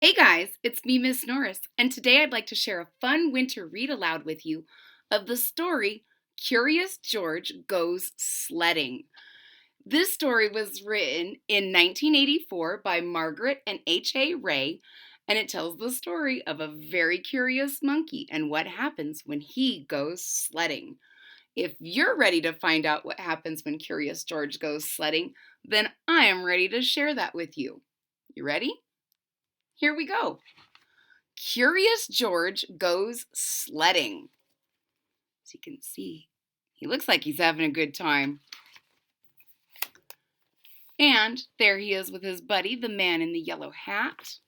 Hey guys, it's me, Miss Norris, and today I'd like to share a fun winter read aloud with you of the story Curious George Goes Sledding. This story was written in 1984 by Margret and H.A. Ray, and it tells the story of a very curious monkey and what happens when he goes sledding. If you're ready to find out what happens when Curious George goes sledding, then I am ready to share that with you. You ready? Here we go. Curious George Goes Sledding. As you can see, he looks like he's having a good time. And there he is with his buddy, the man in the yellow hat.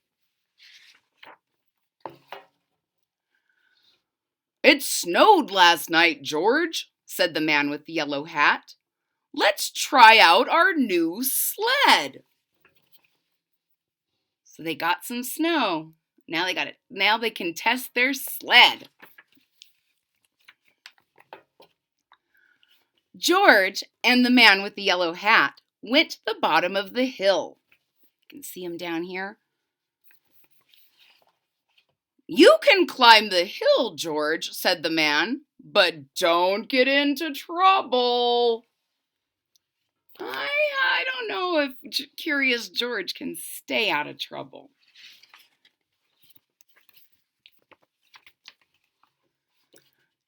"It snowed last night, George," said the man with the yellow hat. "Let's try out our new sled." So they got some snow. Now they can test their sled. George and the man with the yellow hat went to the bottom of the hill. You can see him down here. "You can climb the hill, George," said the man, "but don't get into trouble." I don't know if Curious George can stay out of trouble.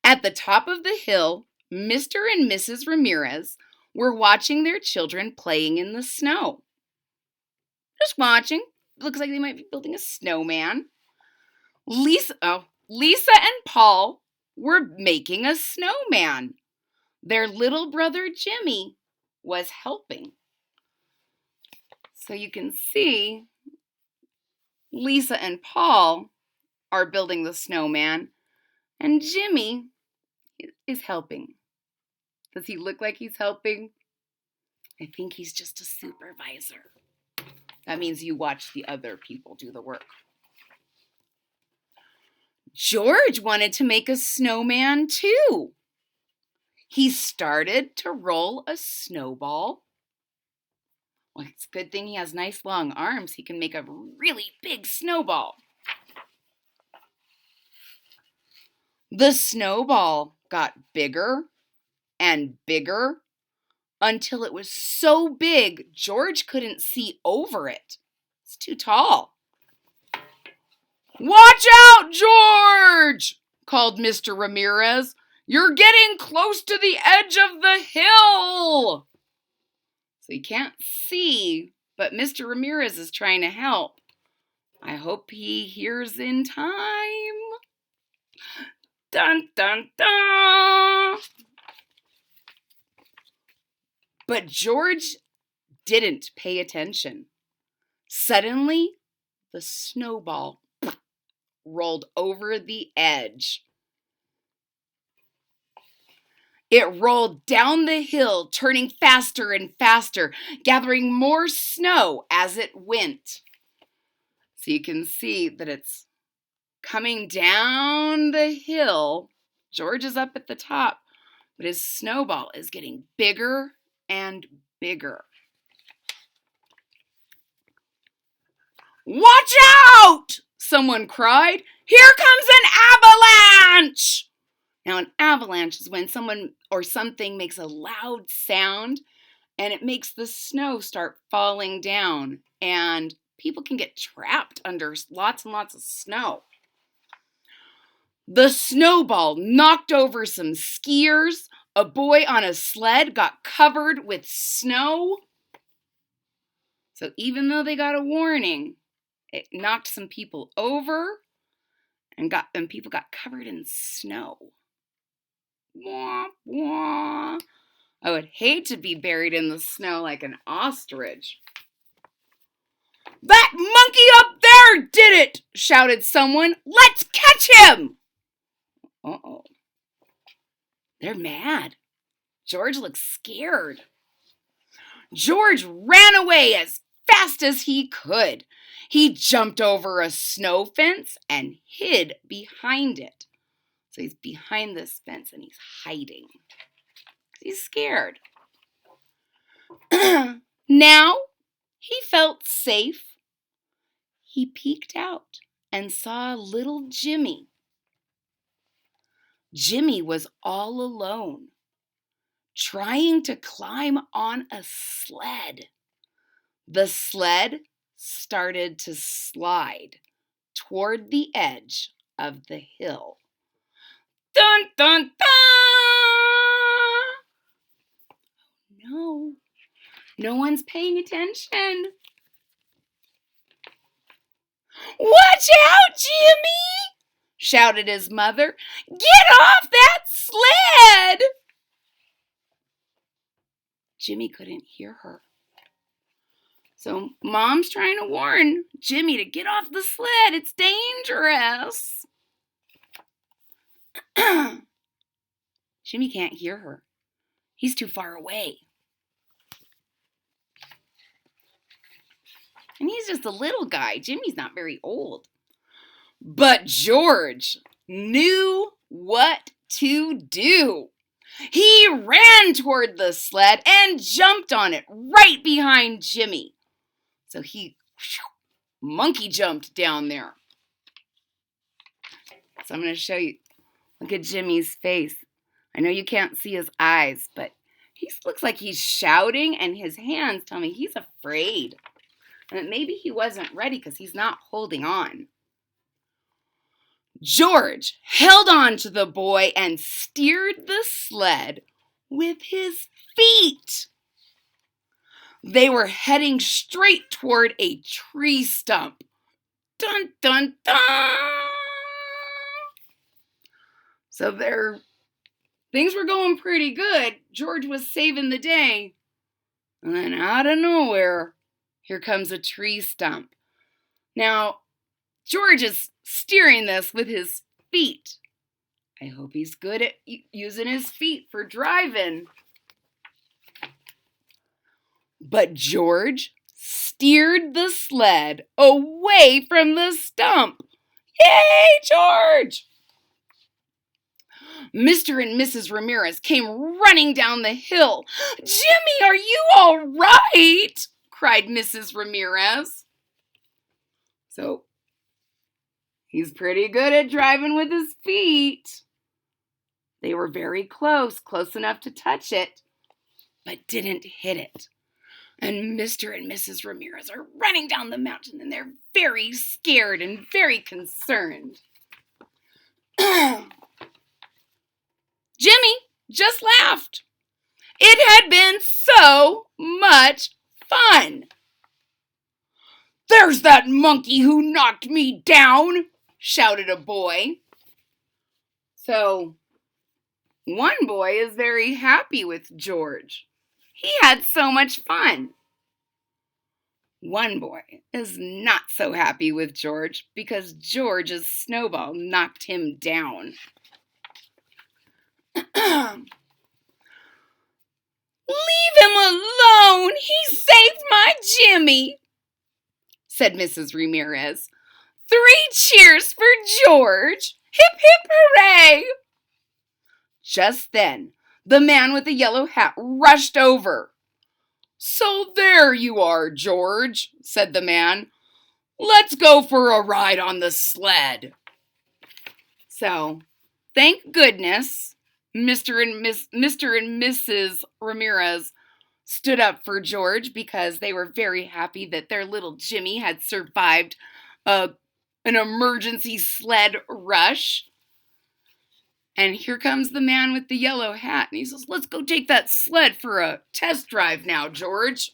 At the top of the hill, Mr. and Mrs. Ramirez were watching their children playing in the snow. Just watching. Looks like they might be building a snowman. Lisa and Paul were making a snowman. Their little brother Jimmy was helping. So you can see Lisa and Paul are building the snowman, and Jimmy is helping. Does he look like he's helping? I think he's just a supervisor. That means you watch the other people do the work. George wanted to make a snowman too. He started to roll a snowball. Well, it's a good thing he has nice long arms. He can make a really big snowball. The snowball got bigger and bigger until it was so big George couldn't see over it. It's too tall. "Watch out, George!" called Mr. Ramirez. "You're getting close to the edge of the hill." So you can't see, but Mr. Ramirez is trying to help. I hope he hears in time. Dun, dun, dun! But George didn't pay attention. Suddenly, the snowball rolled over the edge. It rolled down the hill, turning faster and faster, gathering more snow as it went. So you can see that it's coming down the hill. George is up at the top, but his snowball is getting bigger and bigger. "Watch out!" someone cried. "Here comes an avalanche!" Now, an avalanche is when someone or something makes a loud sound and it makes the snow start falling down, and people can get trapped under lots and lots of snow. The snowball knocked over some skiers. A boy on a sled got covered with snow. So even though they got a warning, it knocked some people over and people got covered in snow. Wah, wah. I would hate to be buried in the snow like an ostrich. "That monkey up there did it!" shouted someone. "Let's catch him!" Uh-oh. They're mad. George looks scared. George ran away as fast as he could. He jumped over a snow fence and hid behind it. So he's behind this fence and he's hiding. He's scared. Now he felt safe. he peeked out and saw little Jimmy. Jimmy was all alone, trying to climb on a sled. The sled started to slide toward the edge of the hill. Dun, dun, dun! No one's paying attention. Watch out, Jimmy! Shouted his mother. Get off that sled! Jimmy couldn't hear her. So Mom's trying to warn Jimmy to get off the sled. It's dangerous. Jimmy can't hear her. He's too far away. And he's just a little guy. Jimmy's not very old. But George knew what to do. He ran toward the sled and jumped on it right behind Jimmy. So he monkey jumped down there. So I'm going to show you. Look at Jimmy's face. I know you can't see his eyes, but he looks like he's shouting, and his hands tell me he's afraid. And maybe he wasn't ready because he's not holding on. George held on to the boy and steered the sled with his feet. They were heading straight toward a tree stump. Dun, dun, dun! So things were going pretty good. George was saving the day. And then out of nowhere, here comes a tree stump. Now, George is steering this with his feet. I hope he's good at using his feet for driving. But George steered the sled away from the stump. Yay, George! Mr. and Mrs. Ramirez came running down the hill. Jimmy, are you all right? Cried Mrs. Ramirez. So, he's pretty good at driving with his feet. They were very close enough to touch it, but didn't hit it. And Mr. and Mrs. Ramirez are running down the mountain, and they're very scared and very concerned. Jimmy just laughed. It had been so much fun. There's that monkey who knocked me down, shouted a boy. So, one boy is very happy with George. He had so much fun. One boy is not so happy with George because George's snowball knocked him down. Leave him alone! He saved my Jimmy, said Mrs. Ramirez. 3 cheers for George! Hip, hip, hooray! Just then, the man with the yellow hat rushed over. So there you are, George, said the man. Let's go for a ride on the sled. So, thank goodness, Mr. and Mrs. Ramirez stood up for George because they were very happy that their little Jimmy had survived an emergency sled rush. And here comes the man with the yellow hat, and he says, let's go take that sled for a test drive now, George.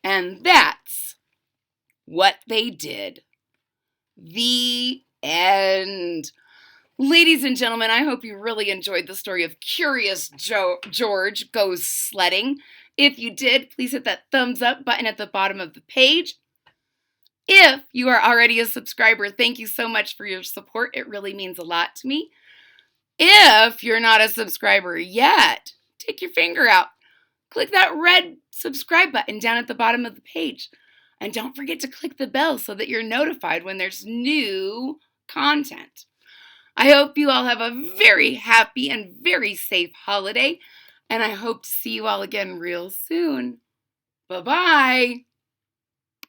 And that's what they did. The end. Ladies and gentlemen, I hope you really enjoyed the story of Curious George Goes Sledding. If you did, please hit that thumbs up button at the bottom of the page. If you are already a subscriber, thank you so much for your support. It really means a lot to me. If you're not a subscriber yet, take your finger out. Click that red subscribe button down at the bottom of the page. And don't forget to click the bell so that you're notified when there's new content. I hope you all have a very happy and very safe holiday. And I hope to see you all again real soon. Bye-bye.